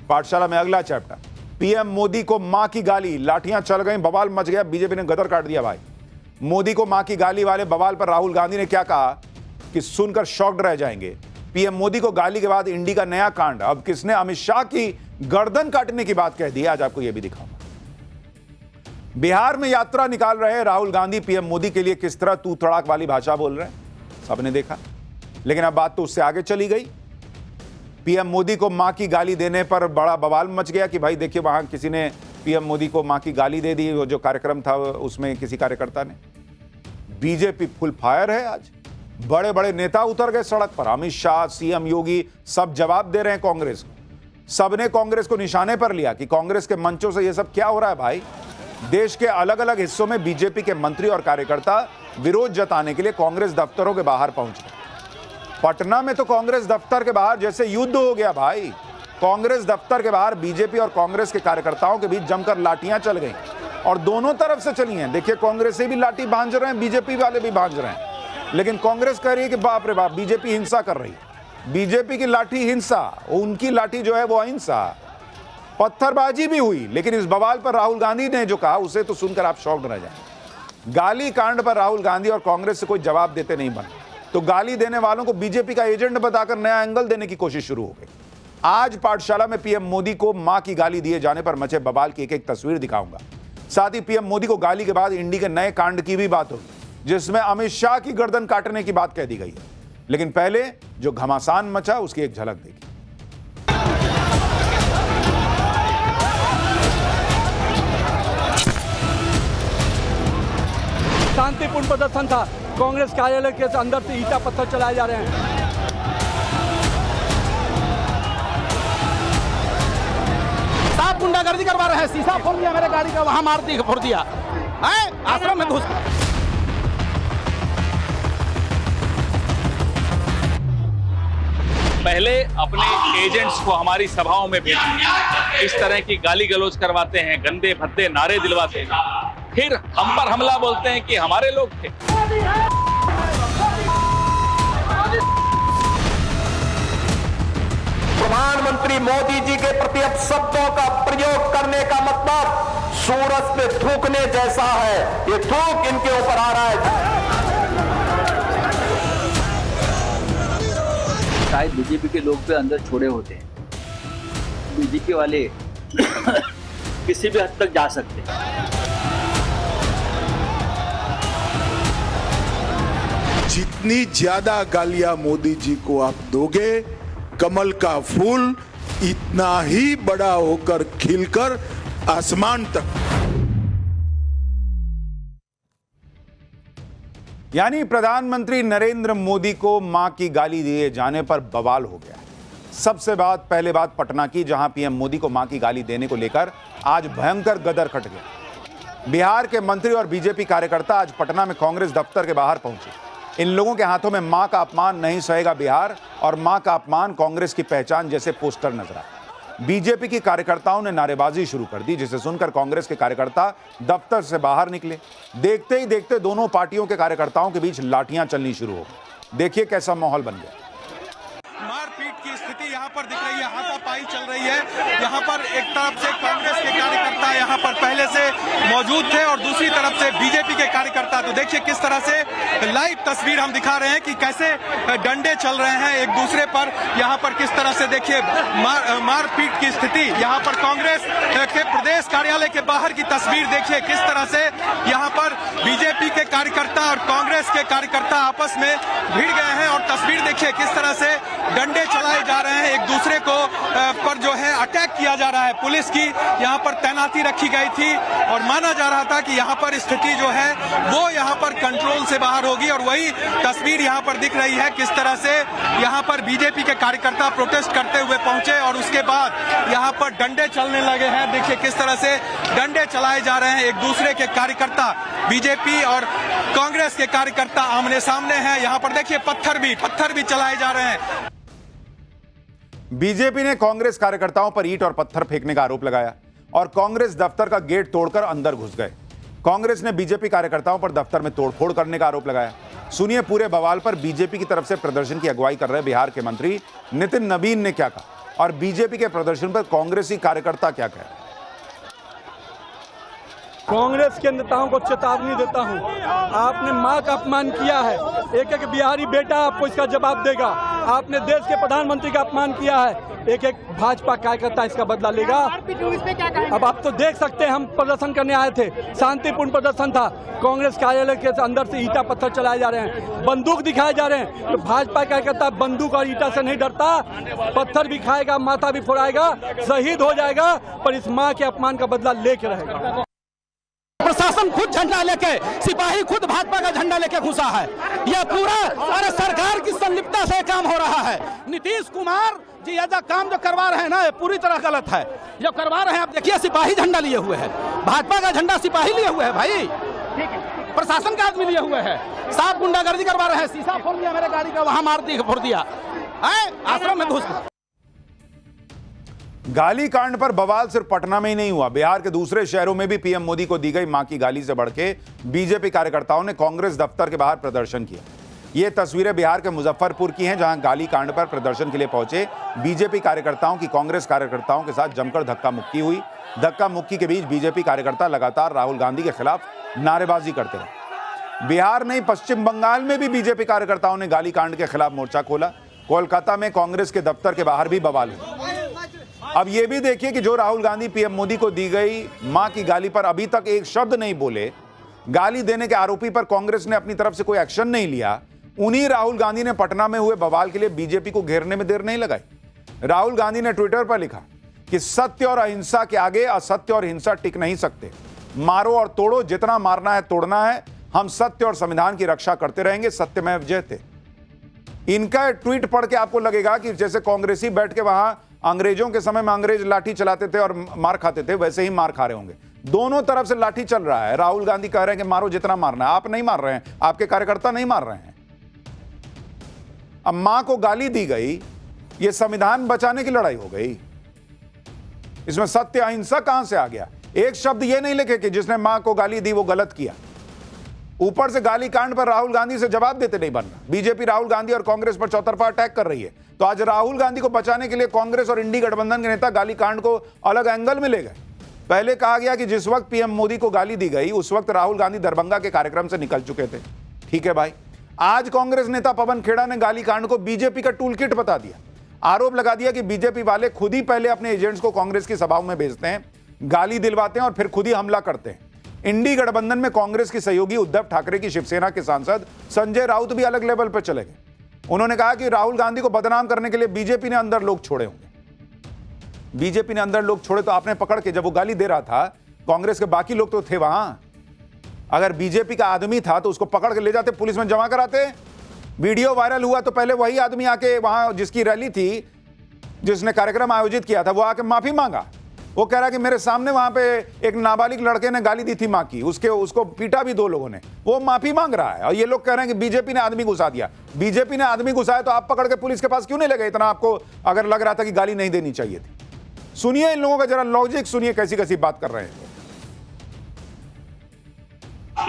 पाठशाला में अगला चैप्टर, पीएम मोदी को मां की गाली, लाठियां चल गई, बवाल मच गया, बीजेपी ने गदर काट दिया भाई। मोदी को मां की गाली वाले बवाल पर राहुल गांधी ने क्या कहा कि सुनकर शॉक्ड रह जाएंगे। पीएम मोदी को गाली के बाद इंडी का नया कांड, अब किसने अमित शाह की गर्दन काटने की बात कह दी, आज आपको यह भी दिखाऊंगा। बिहार में यात्रा निकाल रहे राहुल गांधी पीएम मोदी के लिए किस तरह तू तड़ाक वाली भाषा बोल रहे हैं, सबने देखा। लेकिन अब बात तो उससे आगे चली गई। पीएम मोदी को मां की गाली देने पर बड़ा बवाल मच गया कि भाई देखिए वहां किसी ने पीएम मोदी को मां की गाली दे दी, वो जो कार्यक्रम था उसमें किसी कार्यकर्ता ने। बीजेपी फुल फायर है आज, बड़े बड़े नेता उतर गए सड़क पर, अमित शाह, सीएम योगी सब जवाब दे रहे हैं कांग्रेस को। सबने कांग्रेस को निशाने पर लिया कि कांग्रेस के मंचों से यह सब क्या हो रहा है भाई। देश के अलग अलग हिस्सों में बीजेपी के मंत्री और कार्यकर्ता विरोध जताने के लिए कांग्रेस दफ्तरों के बाहर पहुंच गए। पटना में तो कांग्रेस दफ्तर के बाहर जैसे युद्ध हो गया भाई। कांग्रेस दफ्तर के बाहर बीजेपी और कांग्रेस के कार्यकर्ताओं के बीच जमकर लाठियां चल गई और दोनों तरफ से चली हैं। देखिए कांग्रेस से भी लाठी भांज रहे हैं, बीजेपी वाले भी भांज रहे हैं, लेकिन कांग्रेस कह रही है कि बाप रे बाप बीजेपी हिंसा कर रही है। बीजेपी की लाठी हिंसा, उनकी लाठी जो है वो अहिंसा। पत्थरबाजी भी हुई, लेकिन इस बवाल पर राहुल गांधी ने जो कहा उसे तो सुनकर आप शॉक्ड रह जाएंगे। गाली कांड पर राहुल गांधी और कांग्रेस से कोई जवाब देते नहीं बने, तो गाली देने वालों को बीजेपी का एजेंट बताकर नया एंगल देने की कोशिश शुरू हो गई। आज पाठशाला में पीएम मोदी को मां की गाली दिए जाने पर मचे बवाल की एक एक तस्वीर दिखाऊंगा। साथ ही पीएम मोदी को गाली के बाद इंडी के नए कांड की भी बात होगी, जिसमें अमित शाह की गर्दन काटने की बात कह दी गई है। लेकिन पहले जो घमासान मचा उसकी एक झलक देखिए। शांतिपूर्ण प्रदर्शन था, कांग्रेस कार्यालय के अंदर से ईंटा पत्थर चलाए जा रहे हैं। साफ गुंडागर्दी करवा रहे हैं, शीशा फोड़ दिया मेरे गाड़ी का, वहां मार दी फोड़ दिया है, आश्रम में घुस। पहले अपने एजेंट्स को हमारी सभाओं में भेजते, इस तरह की गाली गलौज करवाते हैं, गंदे भद्दे नारे दिलवाते हैं, फिर हम पर हमला बोलते हैं कि हमारे लोग थे। प्रधानमंत्री मोदी जी के प्रति अपशब्दों का प्रयोग करने का मतलब सूरज पे थूकने जैसा है। ये थूक इनके ऊपर आ रहा है। शायद बीजेपी के लोग भी अंदर छोड़े होते हैं, बीजेपी वाले किसी भी हद तक जा सकते हैं। जितनी ज्यादा गालियां मोदी जी को आप दोगे, कमल का फूल इतना ही बड़ा होकर खिलकर आसमान तक। यानी प्रधानमंत्री नरेंद्र मोदी को मां की गाली दिए जाने पर बवाल हो गया। सबसे पहले बात पटना की, जहां पीएम मोदी को मां की गाली देने को लेकर आज भयंकर गदर कट गया। बिहार के मंत्री और बीजेपी कार्यकर्ता आज पटना में कांग्रेस दफ्तर के बाहर पहुंचे। इन लोगों के हाथों में मां का अपमान नहीं सहेगा बिहार और मां का अपमान कांग्रेस की पहचान जैसे पोस्टर नजर आए। बीजेपी की कार्यकर्ताओं ने नारेबाजी शुरू कर दी, जिसे सुनकर कांग्रेस के कार्यकर्ता दफ्तर से बाहर निकले। देखते ही देखते दोनों पार्टियों के कार्यकर्ताओं के बीच लाठियां चलनी शुरू हो गई। देखिए कैसा माहौल बन गया। मारपीट की स्थिति यहाँ पर दिख रही है, हाथापाई चल रही है। यहाँ पर एक तरफ से कांग्रेस के कार्यकर्ता यहाँ पर पहले से मौजूद थे और दूसरी तरफ से बीजेपी के कार्यकर्ता। तो देखिए किस तरह से लाइव तस्वीर हम दिखा रहे हैं कि कैसे डंडे चल रहे हैं एक दूसरे पर। यहाँ पर किस तरह से देखिए मारपीट की स्थिति। यहाँ पर कांग्रेस के प्रदेश कार्यालय के बाहर की तस्वीर देखिए किस तरह से यहाँ पर बीजेपी के कार्यकर्ता और कांग्रेस के कार्यकर्ता आपस में भिड़ गए हैं और तस्वीर देखिए किस तरह से डंडे चलाए जा रहे हैं, एक दूसरे को पर जो है अटैक किया जा रहा है। पुलिस की यहाँ पर तैनाती रखी गई थी और माना जा रहा था कि यहाँ पर स्थिति जो है वो यहाँ पर कंट्रोल से बाहर होगी और वही तस्वीर यहाँ पर दिख रही है किस तरह से यहाँ पर बीजेपी के कार्यकर्ता प्रोटेस्ट करते हुए पहुंचे और उसके बाद यहाँ पर डंडे चलने लगे हैं। देखिए किस तरह से डंडे चलाए जा रहे हैं, एक दूसरे के कार्यकर्ता बीजेपी और कांग्रेस के कार्यकर्ता आमने सामने हैं। यहाँ पर देखिए पत्थर भी चलाए जा रहे हैं। बीजेपी ने कांग्रेस कार्यकर्ताओं पर ईंट और पत्थर फेंकने का आरोप लगाया और कांग्रेस दफ्तर का गेट तोड़कर अंदर घुस गए। कांग्रेस ने बीजेपी कार्यकर्ताओं पर दफ्तर में तोड़फोड़ करने का आरोप लगाया। सुनिए पूरे बवाल पर बीजेपी की तरफ से प्रदर्शन की अगुवाई कर रहे बिहार के मंत्री नितिन नवीन ने क्या कहा। और बीजेपी के प्रदर्शन पर कांग्रेसी कार्यकर्ता क्या कह रहे हैं। कांग्रेस के नेताओं को चेतावनी देता हूं, आपने मां का अपमान किया है, एक एक बिहारी बेटा आपको इसका जवाब देगा। आपने देश के प्रधानमंत्री का अपमान किया है, एक एक भाजपा कार्यकर्ता इसका बदला लेगा। अब आप तो देख सकते हैं, हम प्रदर्शन करने आए थे, शांतिपूर्ण प्रदर्शन था। कांग्रेस कार्यालय के अंदर से ईंटा पत्थर चलाए जा रहे हैं, बंदूक दिखाए जा रहे हैं। तो भाजपा कार्यकर्ता बंदूक और ईंटा से नहीं डरता, पत्थर भी खाएगा, माथा भी फोड़ाएगा, शहीद हो जाएगा, पर इस मां के अपमान का बदला लेके रहेगा। प्रशासन खुद झंडा लेके, सिपाही खुद भाजपा का झंडा लेके घुसा है। यह पूरा अरे सरकार की संलिप्तता से काम हो रहा है। नीतीश कुमार जी यह काम जो करवा रहे हैं ना, ये पूरी तरह गलत है। जो करवा रहे हैं, आप देखिए, सिपाही झंडा लिए हुए है, भाजपा का झंडा सिपाही लिए हुए है भाई, प्रशासन का आदमी लिए हुए है, साफ गुंडागर्दी करवा रहे हैं। शीशा फोड़ दिया मेरे गाड़ी का, वहां फोड़ दिया, आश्रम में घुस। गाली कांड पर बवाल सिर्फ पटना में ही नहीं हुआ, बिहार के दूसरे शहरों में भी पीएम मोदी को दी गई मां की गाली से बढ़ के बीजेपी कार्यकर्ताओं ने कांग्रेस दफ्तर के बाहर प्रदर्शन किया। ये तस्वीरें बिहार के मुजफ्फरपुर की हैं, जहां गाली कांड पर प्रदर्शन के लिए पहुंचे बीजेपी कार्यकर्ताओं की कांग्रेस कार्यकर्ताओं के साथ जमकर धक्का मुक्की हुई। धक्का मुक्की के बीच बीजेपी कार्यकर्ता लगातार राहुल गांधी के खिलाफ नारेबाजी करते रहे। बिहार नहीं, पश्चिम बंगाल में भी बीजेपी कार्यकर्ताओं ने गाली कांड के खिलाफ मोर्चा खोला। कोलकाता में कांग्रेस के दफ्तर के बाहर भी बवाल हुआ। अब यह भी देखिए कि जो राहुल गांधी पीएम मोदी को दी गई मां की गाली पर अभी तक एक शब्द नहीं बोले, गाली देने के आरोपी पर कांग्रेस ने अपनी तरफ से कोई एक्शन नहीं लिया, उन्हीं राहुल गांधी ने पटना में हुए बवाल के लिए बीजेपी को घेरने में देर नहीं लगाई। राहुल गांधी ने ट्विटर पर लिखा कि सत्य और अहिंसा के आगे असत्य और हिंसा टिक नहीं सकते, मारो और तोड़ो, जितना मारना है तोड़ना है, हम सत्य और संविधान की रक्षा करते रहेंगे, सत्यमेव जयते। इनका ट्वीट पढ़ के आपको लगेगा कि जैसे कांग्रेसी बैठ के वहां अंग्रेजों के समय में अंग्रेज लाठी चलाते थे और मार खाते थे, वैसे ही मार खा रहे होंगे। दोनों तरफ से लाठी चल रहा है। राहुल गांधी कह रहे हैं कि मारो जितना मारना है, आप नहीं मार रहे हैं, आपके कार्यकर्ता नहीं मार रहे हैं। अब मां को गाली दी गई, यह संविधान बचाने की लड़ाई हो गई। इसमें सत्य अहिंसा कहां से आ गया? एक शब्द यह नहीं लिखे कि जिसने मां को गाली दी वो गलत किया। ऊपर से गाली कांड पर राहुल गांधी से जवाब देते नहीं बनना। बीजेपी राहुल गांधी और कांग्रेस पर चौतरफा अटैक कर रही है, तो आज राहुल गांधी को बचाने के लिए कांग्रेस और इंडी गठबंधन के नेता गाली कांड को अलग एंगल में ले गए। पहले कहा गया कि जिस वक्त पीएम मोदी को गाली दी गई उस वक्त राहुल गांधी दरभंगा के कार्यक्रम से निकल चुके थे। ठीक है भाई, आज कांग्रेस नेता पवन खेड़ा ने गाली कांड को बीजेपी का टूल किट बता दिया। आरोप लगा दिया कि बीजेपी वाले खुद ही पहले अपने एजेंट्स को कांग्रेस की सभाओं में भेजते हैं, गाली दिलवाते हैं और फिर खुद ही हमला करते हैं। इंडी गठबंधन में कांग्रेस की सहयोगी उद्धव ठाकरे की शिवसेना के सांसद संजय राउत भी अलग लेवल पर चले गए। उन्होंने कहा कि राहुल गांधी को बदनाम करने के लिए बीजेपी ने अंदर लोग छोड़े होंगे। बीजेपी ने अंदर लोग छोड़े तो आपने पकड़ के, जब वो गाली दे रहा था, कांग्रेस के बाकी लोग तो थे वहां। अगर बीजेपी का आदमी था तो उसको पकड़ के ले जाते, पुलिस में जमा कराते। वीडियो वायरल हुआ तो पहले वही आदमी आके वहां जिसकी रैली थी, जिसने कार्यक्रम आयोजित किया था, वो आके माफी मांगा। वो कह रहा कि मेरे सामने वहां पे एक नाबालिग लड़के ने गाली दी थी मां की, उसको पीटा भी 2 लोगों ने, वो माफी मांग रहा है। और ये लोग कह रहे हैं कि बीजेपी ने आदमी घुसा दिया। बीजेपी ने आदमी घुसाया तो आप पकड़ के पुलिस के पास क्यों नहीं ले गए? इतना आपको अगर लग रहा था कि गाली नहीं देनी चाहिए थी। सुनिए इन लोगों का जरा लॉजिक सुनिए, कैसी कैसी बात कर रहे हैं।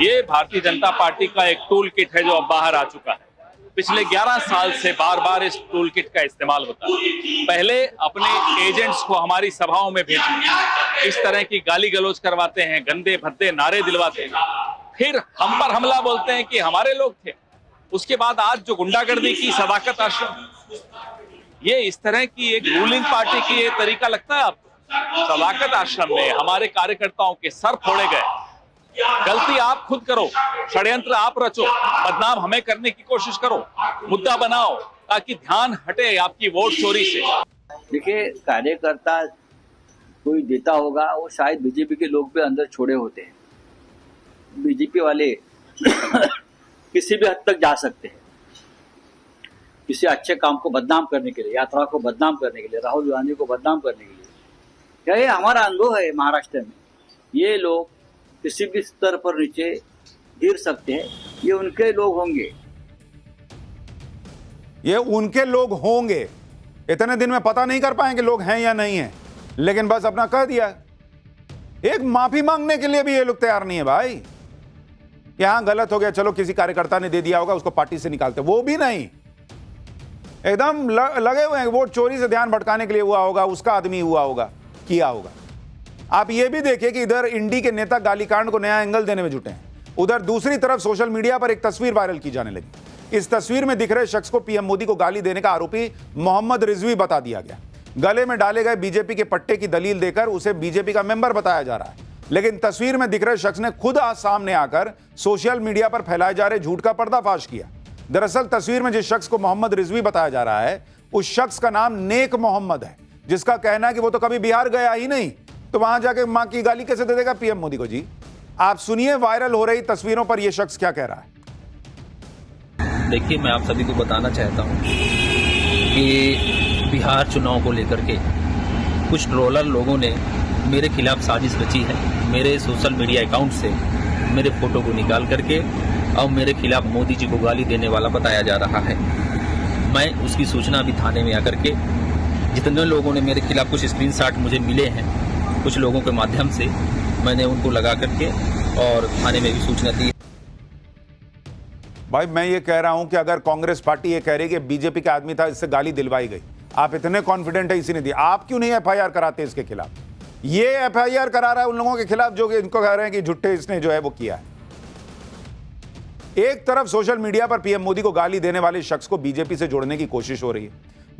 ये भारतीय जनता पार्टी का एक टूल किट है जो अब बाहर आ चुका है। पिछले 11 साल से बार बार इस टूल किट का इस्तेमाल होता है। पहले अपने एजेंट्स को हमारी सभाओं में भेजते, इस तरह की गाली गलौज करवाते हैं, गंदे भद्दे नारे दिलवाते हैं, फिर हम पर हमला बोलते हैं कि हमारे लोग थे। उसके बाद आज जो गुंडागर्दी की सदाकत आश्रम, ये इस तरह की एक रूलिंग पार्टी की ये तरीका लगता है आपको? सदाकत आश्रम में हमारे कार्यकर्ताओं के सर फोड़े गए। गलती आप खुद करो, षड्यंत्र आप रचो, बदनाम हमें करने की कोशिश करो, मुद्दा बनाओ ताकि ध्यान हटे आपकी वोट चोरी से। देखिए, कार्यकर्ता कोई देता होगा, वो शायद बीजेपी के लोग भी अंदर छोड़े होते हैं। बीजेपी वाले किसी भी हद तक जा सकते हैं, किसी अच्छे काम को बदनाम करने के लिए, यात्रा को बदनाम करने के लिए, राहुल गांधी को बदनाम करने के लिए। क्या ये हमारा अनुभव है महाराष्ट्र में? ये लोग किसी भी स्तर पर नीचे गिर सकते हैं, ये उनके लोग होंगे। ये उनके लोग होंगे, इतने दिन में पता नहीं कर पाएंगे लोग हैं या नहीं है, लेकिन बस अपना कह दिया। एक माफी मांगने के लिए भी ये लोग तैयार नहीं है भाई। यहां गलत हो गया, चलो किसी कार्यकर्ता ने दे दिया होगा, उसको पार्टी से निकालते, वो भी नहीं। एकदम लगे हुए हैं, वोट चोरी से ध्यान भटकाने के लिए हुआ होगा, उसका आदमी हुआ होगा, किया होगा। आप ये भी देखिए कि इधर इंडी के नेता गालीकांड को नया एंगल देने में जुटे हैं, उधर दूसरी तरफ सोशल मीडिया पर एक तस्वीर वायरल की जाने लगी। इस तस्वीर में दिख रहे शख्स को पीएम मोदी को गाली देने का आरोपी मोहम्मद रिजवी बता दिया गया। गले में डाले गए बीजेपी के पट्टे की दलील देकर उसे बीजेपी का मेंबर बताया जा रहा है, लेकिन तस्वीर में दिख रहे शख्स ने खुद सामने आकर सोशल मीडिया पर फैलाए जा रहे झूठ का पर्दाफाश किया। दरअसल तस्वीर में जिस शख्स को मोहम्मद रिजवी बताया जा रहा है, उस शख्स का नाम नेक मोहम्मद है, जिसका कहना है कि वो तो कभी बिहार गया ही नहीं, तो वहां जाके मां की गाली कैसे दे देगा पीएम मोदी को। जी आप सुनिए वायरल हो रही तस्वीरों पर यह शख्स क्या कह रहा है। देखिए, मैं आप सभी को बताना चाहता हूं कि बिहार चुनाव को लेकर के कुछ ट्रोलर लोगों ने मेरे खिलाफ साजिश रची है। मेरे सोशल मीडिया अकाउंट से मेरे फोटो को निकाल करके और मेरे खिलाफ मोदी जी को गाली देने वाला बताया जा रहा है। मैं उसकी सूचना अभी थाने में आकर के, जितने लोगों ने मेरे खिलाफ कुछ स्क्रीनशॉट मुझे मिले हैं कुछ लोगों के माध्यम से, मैंने उनको लगा करके और थाने में भी सूचना दी। भाई मैं ये कह रहा हूं कि अगर कांग्रेस पार्टी ये कह रही है कि बीजेपी का आदमी था, इससे गाली दिलवाई गई, आप इतने कॉन्फिडेंट है इसी ने दी, आप क्यों नहीं एफआईआर कराते इसके खिलाफ? ये एफआईआर करा रहा है उन लोगों के खिलाफ जो कि इनको कह रहे हैं कि झूठे इसने जो है वो किया है। एक तरफ सोशल मीडिया पर पीएम मोदी को गाली देने वाले शख्स को बीजेपी से जोड़ने की कोशिश हो रही है,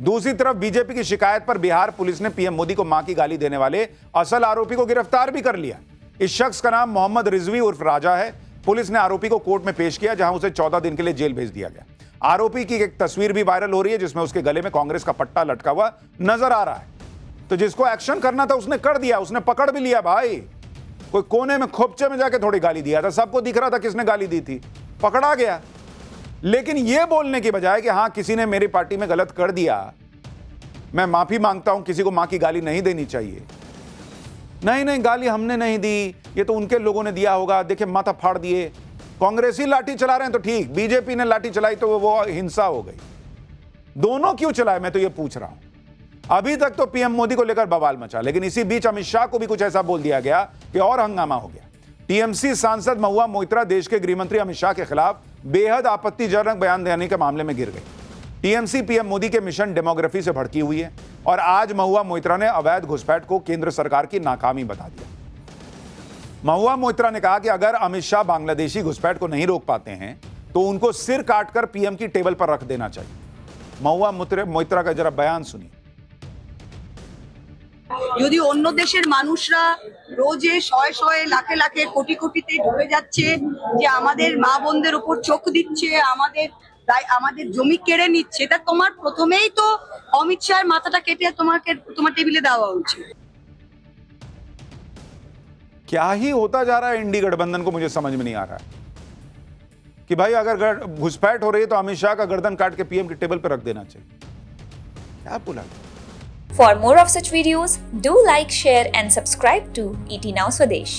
दूसरी तरफ बीजेपी की शिकायत पर बिहार पुलिस ने पीएम मोदी को मां की गाली देने वाले असल आरोपी को गिरफ्तार भी कर लिया। इस शख्स का नाम मोहम्मद रिजवी उर्फ राजा है। पुलिस ने आरोपी को कोर्ट में पेश किया, जहां उसे 14 दिन के लिए जेल भेज दिया गया। आरोपी की एक तस्वीर भी वायरल हो रही है, जिसमें उसके गले में कांग्रेस का पट्टा लटका हुआ नजर आ रहा है। तो जिसको एक्शन करना था उसने कर दिया, उसने पकड़ भी लिया। भाई कोई कोने में खोपचे में जाके थोड़ी गाली दिया था, सबको दिख रहा था किसने गाली दी थी, पकड़ा गया। लेकिन यह बोलने की बजाय कि हां किसी ने मेरी पार्टी में गलत कर दिया, मैं माफी मांगता हूं, किसी को मां की गाली नहीं देनी चाहिए। नहीं गाली हमने नहीं दी, ये तो उनके लोगों ने दिया होगा, देखिए माथा फाड़ दिए। कांग्रेसी लाठी चला रहे हैं तो ठीक, बीजेपी ने लाठी चलाई तो वो हिंसा हो गई। दोनों क्यों चलाए, मैं तो ये पूछ रहा हूं। अभी तक तो पीएम मोदी को लेकर बवाल मचा, लेकिन इसी बीच अमित शाह को भी कुछ ऐसा बोल दिया गया कि और हंगामा हो गया। टीएमसी सांसद महुआ मोइत्रा देश के गृहमंत्री अमित शाह के खिलाफ बेहद आपत्तिजनक बयान देने के मामले में गिर गई। टीएमसी पीएम मोदी के मिशन डेमोग्राफी से भड़की हुई है और आज महुआ मोइत्रा ने अवैध घुसपैठ को केंद्र सरकार की नाकामी बता दिया। महुआ मोइत्रा ने कहा कि अगर अमित शाह बांग्लादेशी घुसपैठ को नहीं रोक पाते हैं तो उनको सिर काटकर पीएम की टेबल पर रख देना चाहिए। महुआ मोइत्रा का जरा बयान सुनिए। যদি অন্য দেশের মানুষরা রোজে শয়ে শয়ে লাখে লাখে কোটি কোটিতে ডুবে যাচ্ছে, যে আমাদের মা বোনদের উপর চোখ দিচ্ছে, আমাদের জমি কেড়ে নিচ্ছে, তা তোমার প্রথমেই তো অমিত শাহের মাথাটা কেটে তোমার টেবিলে দেওয়া উচিত। क्या ही होता जा रहा है इंडी गठबंधन को, मुझे समझ में नहीं आ रहा है कि भाई अगर घुसपैठ हो रही है तो अमित शाह का गर्दन काट के पीएम की टेबल पर रख देना चाहिए। क्या बोला? For more of such videos, do like, share and subscribe to ET Now Swadesh.